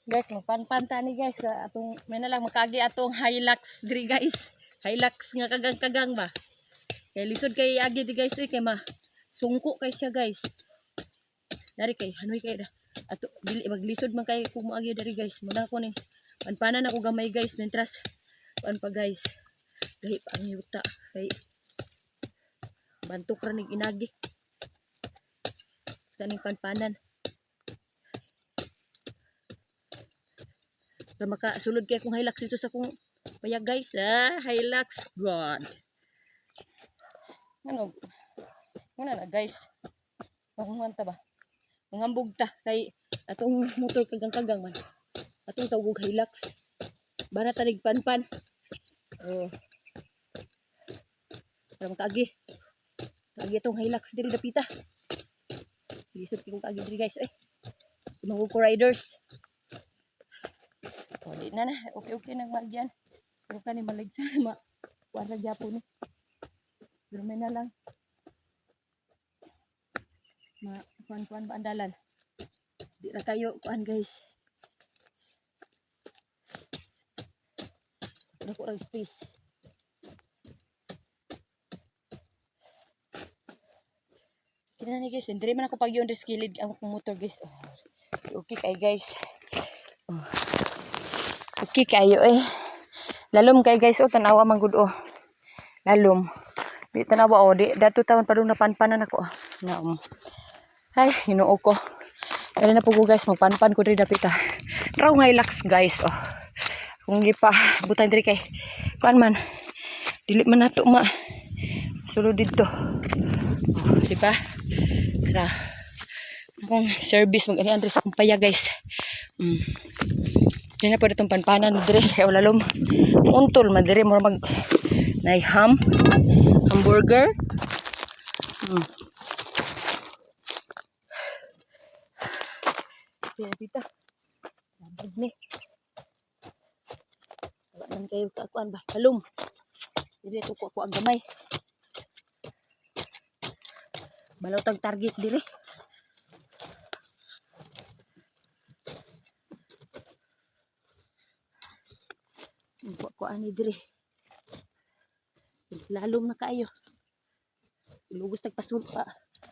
Guys, magpanpanta ni guys ka atong may na lang makagi atong Hilux diri guys. Hilux nga kagang-kagang ba. Kay lisod kay agi di guys kay ma sungko kay siya guys. Dari kay hanoy kay ato dili maglisod man kay kung moagi dari guys. Muna ko ni panpanan ako gamay guys mentras pan pa guys. Gahi pa ang yuta kay bantok ra ning inagi. Kaning panpanan. Para makasulod kay akong Hilux dito sa akong payag guys. Hilux God. Ano? Muna na guys. Panguhan ta ba? Mangambog ta kay atong motor kagang-kagang man. Atong tawag Hilux. Bara tanig panpan. Oh. Para makaagi. Kaagi atong Hilux diri dapita. Lisod kay kong kaagi diri guys. Tumangog ko riders. O, di na na. Okay nagmagyan. Pero ka ni maligsa. Kuwan na gyapon ni. Pero may na lang. Kuwan ba andalan? Di ra kayo kuwan guys. Naku ra space. Kina ni guys. Hindi man ako pag-yun skilled ang motor guys. Okay kay guys. Okay kayo Lalom kay guys tanawa man gud Lalom. Di tanawa di dato taon padung napanpanan ako. Ay Ginoo ko. Dali na po ko guys magpanpan ko diri dapita. Raw Hilux guys Kung gipa butang diri kay kuan man dili man nato sulod dito. Di ba? Tara. Akong service mag-ani andre sa kumpaya guys. Dili na pwede itong panpanan dire kay lalom. Untol madire mo mag nay hamburger. Dito. Labad ni. Wala man kayo kakuan ba? Halom. Dire to ko ang gamay. Balaw tag target dire. Kuan ni dire. Lalom na kayo. Lugos tagpasul pa.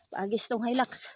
Paagis tong Hilux.